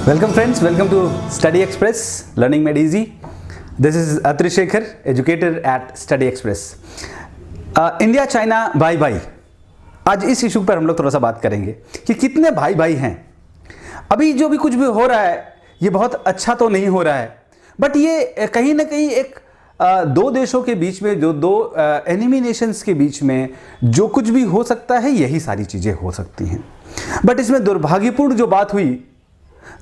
Welcome friends, welcome to Study Express, Learning Made Easy. This is Atri Shekhar, educator at Study Express. India China भाई भाई, आज इस issue पर हम लोग थोड़ा सा बात करेंगे कि कितने भाई भाई हैं। अभी जो भी कुछ भी हो रहा है ये बहुत अच्छा तो नहीं हो रहा है, बट ये कहीं ना कहीं एक दो देशों के बीच में, जो दो एनिमी नेशंस के बीच में जो कुछ भी हो सकता है यही सारी चीज़ें हो सकती हैं। बट इसमें दुर्भाग्यपूर्ण जो बात हुई,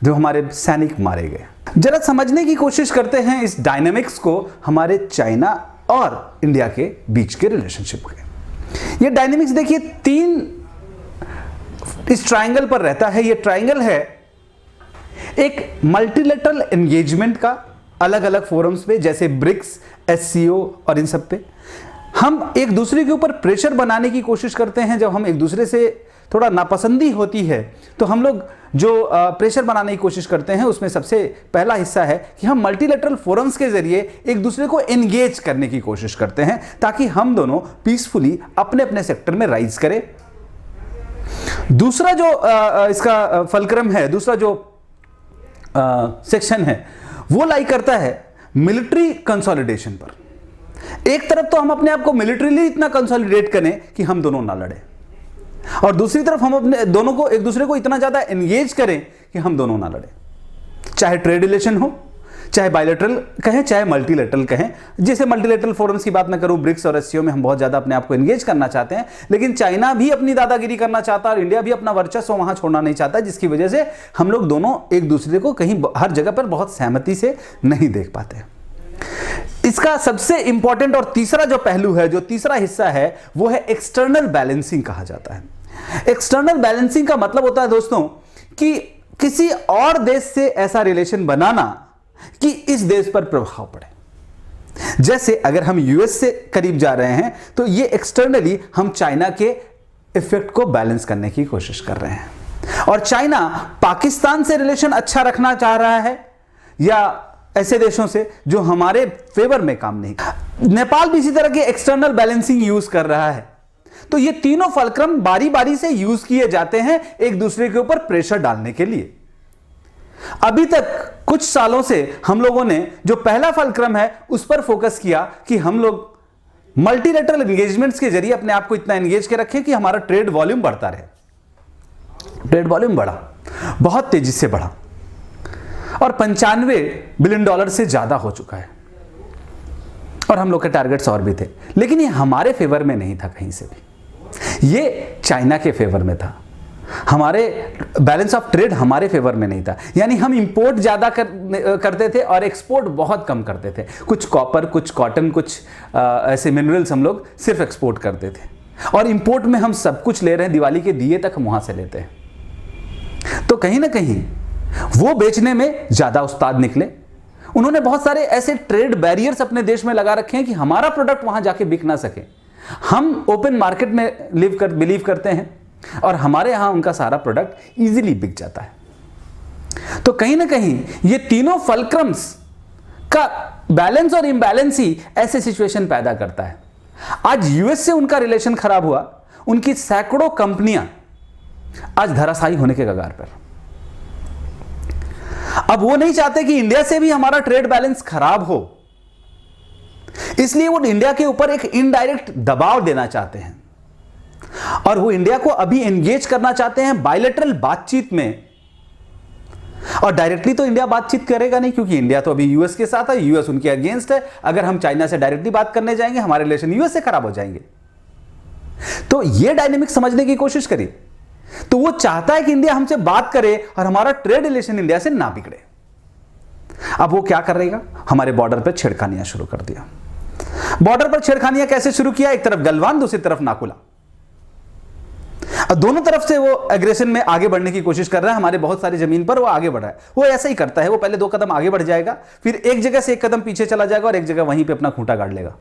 जो हमारे सैनिक मारे गए। जरा समझने की कोशिश करते हैं इस डायनामिक्स को, हमारे चाइना और इंडिया के बीच के रिलेशनशिप के। ये डायनामिक्स देखिए तीन इस ट्रायंगल पर रहता है। ये ट्रायंगल है एक मल्टीलेटरल एंगेजमेंट का, अलग अलग फोरम्स पे जैसे ब्रिक्स, एससीओ और इन सब पे हम एक दूसरे के ऊपर प्रेशर बनाने की कोशिश करते हैं। जब हम एक दूसरे से थोड़ा नापसंदी होती है तो हम लोग जो प्रेशर बनाने की कोशिश करते हैं, उसमें सबसे पहला हिस्सा है कि हम मल्टीलेटरल फोरम्स के जरिए एक दूसरे को एंगेज करने की कोशिश करते हैं ताकि हम दोनों पीसफुली अपने अपने सेक्टर में राइज करें। दूसरा जो इसका फलक्रम है, दूसरा जो सेक्शन है वो लाई करता है मिलिट्री कंसोलिडेशन पर। एक तरफ तो हम अपने आप को मिलिट्रीली इतना कंसोलिडेट करें कि हम दोनों ना लड़े, और दूसरी तरफ हम अपने दोनों को एक दूसरे को इतना ज्यादा एंगेज करें कि हम दोनों ना लड़े। चाहे ट्रेड रिलेशन हो, चाहे बायलैटरल कहें, चाहे मल्टीलेटरल कहें। जैसे मल्टीलेटरल फोरम्स की बात ना करूं, ब्रिक्स और एससीओ में हम बहुत ज्यादा अपने आप को एंगेज करना चाहते हैं, लेकिन चाइना भी अपनी दादागिरी करना चाहता है और इंडिया भी अपना वर्चस्व वहां छोड़ना नहीं चाहता, जिसकी वजह से हम लोग दोनों एक दूसरे को कहीं हर जगह पर बहुत सहमति से नहीं देख पाते। इसका सबसे इंपॉर्टेंट और तीसरा जो पहलू है, जो तीसरा हिस्सा है, वो है एक्सटर्नल बैलेंसिंग कहा जाता है। एक्सटर्नल बैलेंसिंग का मतलब होता है दोस्तों कि किसी और देश से ऐसा रिलेशन बनाना कि इस देश पर प्रभाव पड़े। जैसे अगर हम यूएस से करीब जा रहे हैं तो ये एक्सटर्नली हम चाइना के इफेक्ट को बैलेंस करने की कोशिश कर रहे हैं, और चाइना पाकिस्तान से रिलेशन अच्छा रखना चाह रहा है या ऐसे देशों से जो हमारे फेवर में काम नहीं। नेपाल भी इसी तरह के एक्सटर्नल बैलेंसिंग यूज कर रहा है। तो ये तीनों फलक्रम बारी बारी से यूज किए जाते हैं एक दूसरे के ऊपर प्रेशर डालने के लिए। अभी तक कुछ सालों से हम लोगों ने जो पहला फलक्रम है उस पर फोकस किया कि हम लोग मल्टीलेटरल एंगेजमेंट्स के जरिए अपने आप को इतना एंगेज के रखें कि हमारा ट्रेड वॉल्यूम बढ़ता रहे। ट्रेड वॉल्यूम बढ़ा, बहुत तेजी से बढ़ा, और $95 बिलियन से ज्यादा हो चुका है, और हम लोग के टारगेट्स और भी थे, लेकिन ये हमारे फेवर में नहीं था कहीं से भी। ये चाइना के फेवर में था। हमारे बैलेंस ऑफ ट्रेड हमारे फेवर में नहीं था, यानी हम इंपोर्ट ज्यादा करते थे और एक्सपोर्ट बहुत कम करते थे। कुछ कॉपर, कुछ कॉटन, कुछ ऐसे मिनरल्स हम लोग सिर्फ एक्सपोर्ट करते थे, और इंपोर्ट में हम सब कुछ ले रहे हैं, दिवाली के दिए तक हम वहां से लेते हैं। तो कहीं ना कहीं वो बेचने में ज्यादा उस्ताद निकले। उन्होंने बहुत सारे ऐसे ट्रेड बैरियर्स अपने देश में लगा रखे हैं कि हमारा प्रोडक्ट वहां जाके बिक ना सके। हम ओपन मार्केट में बिलीव करते हैं, और हमारे यहां उनका सारा प्रोडक्ट इजीली बिक जाता है। तो कहीं ना कहीं ये तीनों फलक्रम्स का बैलेंस और इम्बैलेंस ही ऐसे सिचुएशन पैदा करता है। आज यूएस से उनका रिलेशन खराब हुआ, उनकी सैकड़ों कंपनियां आज धराशायी होने के कगार पर। अब वो नहीं चाहते कि इंडिया से भी हमारा ट्रेड बैलेंस खराब हो, इसलिए वो इंडिया के ऊपर एक इनडायरेक्ट दबाव देना चाहते हैं, और वो इंडिया को अभी एंगेज करना चाहते हैं बायलैटरल बातचीत में। और डायरेक्टली तो इंडिया बातचीत करेगा नहीं, क्योंकि इंडिया तो अभी यूएस के साथ है, यूएस उनके अगेंस्ट है। अगर हम चाइना से डायरेक्टली बात करने जाएंगे, हमारे रिलेशन यूएस से खराब हो जाएंगे। तो ये डायनेमिक समझने की कोशिश करिए। तो वो चाहता है कि इंडिया हमसे बात करे और हमारा ट्रेड रिलेशन इंडिया से ना बिगड़े। अब वो क्या करेगा, हमारे बॉर्डर पर छेड़खानियां शुरू कर दिया। बॉर्डर पर छेड़खानियां कैसे शुरू किया, एक तरफ गलवान, दूसरी तरफ नाकुला। दोनों तरफ से वो एग्रेशन में आगे बढ़ने की कोशिश कर रहा है। हमारे बहुत सारी जमीन पर वो आगे बढ़ रहा है। वो ऐसा ही करता है, वो पहले 2 कदम आगे बढ़ जाएगा, फिर एक जगह से 1 कदम पीछे चला जाएगा और एक जगह वहीं पे अपना खूंटा गाड़ लेगा।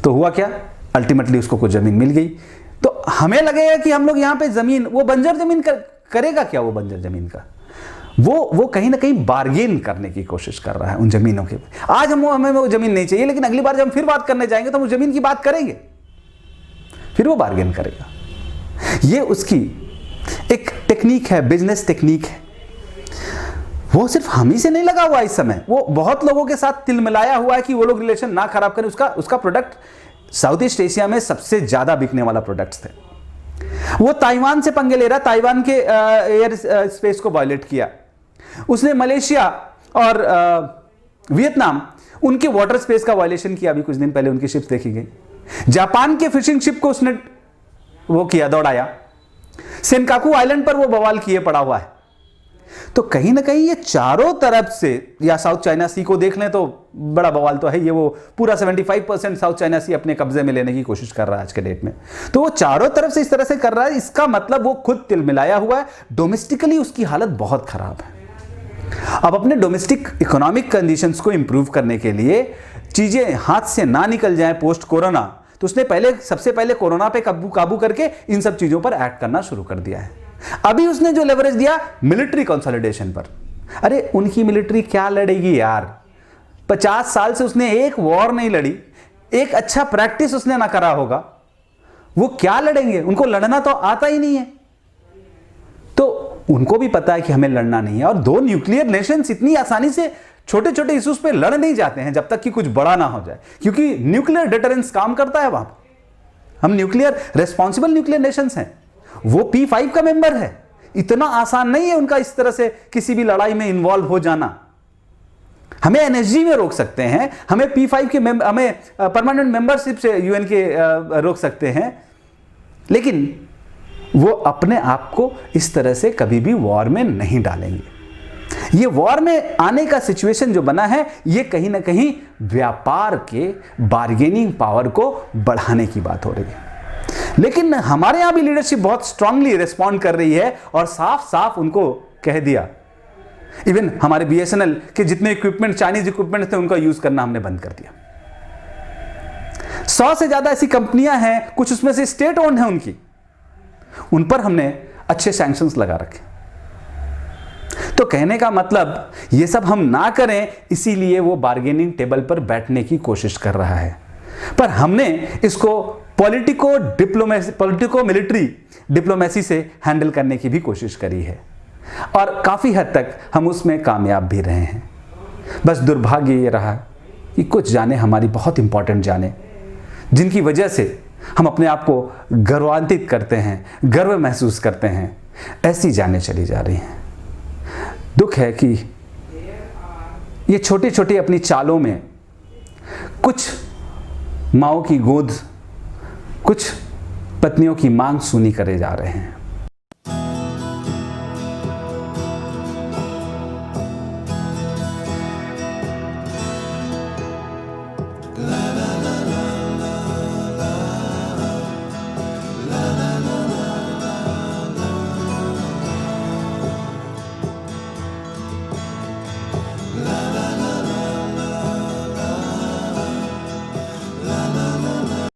तो हुआ क्या, अल्टीमेटली उसको कुछ जमीन मिल गई। तो हमें लगेगा कि हम लोग यहां पे जमीन, वो बंजर जमीन करेगा क्या, वो बंजर जमीन का वो कहीं ना कहीं बार्गेन करने की कोशिश कर रहा है उन जमीनों के। आज हमें वो जमीन नहीं चाहिए, लेकिन अगली बार जब हम फिर बात करने जाएंगे तो हम उस जमीन की बात करेंगे, फिर वो बार्गेन करेगा। ये उसकी एक टेक्निक है, बिजनेस टेक्निक है। वो सिर्फ हम ही से नहीं लगा हुआ इस समय, वो बहुत लोगों के साथ तिल मिलाया हुआ है कि वो लोग रिलेशन ना खराब करें। उसका प्रोडक्ट साउथ ईस्ट एशिया में सबसे ज्यादा बिकने वाला प्रोडक्ट्स थे। वो ताइवान से पंगे ले रहा, ताइवान के एयर स्पेस को वायलेट किया उसने। मलेशिया और वियतनाम, उनके वाटर स्पेस का वायलेशन किया। अभी कुछ दिन पहले उनकी शिप्स देखी गई। जापान के फिशिंग शिप को उसने वो किया, दौड़ाया। सेनकाकू आइलैंड पर वो बवाल किए पड़ा हुआ है। तो कहीं ना कहीं ये चारों तरफ से, या साउथ चाइना सी को देख लें तो बड़ा बवाल तो है ये, वो पूरा 75% साउथ चाइना सी अपने कब्जे में लेने की कोशिश कर रहा है आज के डेट में। तो वो चारों तरफ से इस तरह से कर रहा है, इसका मतलब वो खुद तिल मिलाया हुआ है। डोमेस्टिकली उसकी हालत बहुत खराब है। अब अपने डोमेस्टिक इकोनॉमिक कंडीशंस को इंप्रूव करने के लिए, चीजें हाथ से ना निकल जाए पोस्ट कोरोना, तो उसने सबसे पहले कोरोना पे काबू करके इन सब चीजों पर एक्ट करना शुरू कर दिया है। अभी उसने जो लेवरेज दिया मिलिट्री कंसोलिडेशन पर। अरे उनकी मिलिट्री क्या लड़ेगी यार? 50 साल से उसने एक वॉर नहीं लड़ी, एक अच्छा प्रैक्टिस उसने ना करा होगा, वो क्या लड़ेंगे? उनको लड़ना तो आता ही नहीं है। तो उनको भी पता है कि हमें लड़ना नहीं है। और दो न्यूक्लियर नेशंस इतनी आसानी से छोटे छोटे इश्यूज पे लड़ नहीं जाते हैं जब तक कि कुछ बड़ा ना हो जाए, क्योंकि न्यूक्लियर डिटरेंस काम करता है वहां पर। हम रेस्पॉन्सिबल न्यूक्लियर नेशंस हैं। वो P5 का मेंबर है। इतना आसान नहीं है उनका इस तरह से किसी भी लड़ाई में इन्वॉल्व हो जाना। हमें एनएसजी में रोक सकते हैं, हमें P5 के हमें परमानेंट मेंबरशिप से यूएन के रोक सकते हैं, लेकिन वो अपने आप को इस तरह से कभी भी वॉर में नहीं डालेंगे। ये वॉर में आने का सिचुएशन जो बना है, ये कहीं ना कहीं व्यापार के बार्गेनिंग पावर को बढ़ाने की बात हो रही है। लेकिन हमारे यहां भी लीडरशिप बहुत स्ट्रांगली रिस्पॉन्ड कर रही है और साफ साफ उनको कह दिया। इवन हमारे BSNL के जितने इक्विपमेंट, चाइनीज इक्विपमेंट थे, उनका यूज करना हमने बंद कर दिया। 100 से ज्यादा ऐसी कंपनियां हैं, कुछ उसमें से स्टेट ओन्ड है उनकी, उन पर हमने अच्छे सैंक्शंस लगा रखे। तो कहने का मतलब ये सब हम ना करें, इसीलिए वो बार्गेनिंग टेबल पर बैठने की कोशिश कर रहा है। पर हमने इसको पॉलिटिको मिलिट्री डिप्लोमेसी से हैंडल करने की भी कोशिश करी है और काफी हद तक हम उसमें कामयाब भी रहे हैं। बस दुर्भाग्य ये रहा कि कुछ जाने हमारी बहुत इंपॉर्टेंट जाने, जिनकी वजह से हम अपने आप को गर्वान्वित करते हैं, गर्व महसूस करते हैं, ऐसी जाने चली जा रही हैं। दुख है कि ये छोटी छोटी अपनी चालों में कुछ माओ की गोद, कुछ पत्नियों की मांग सुनी करे जा रहे हैं।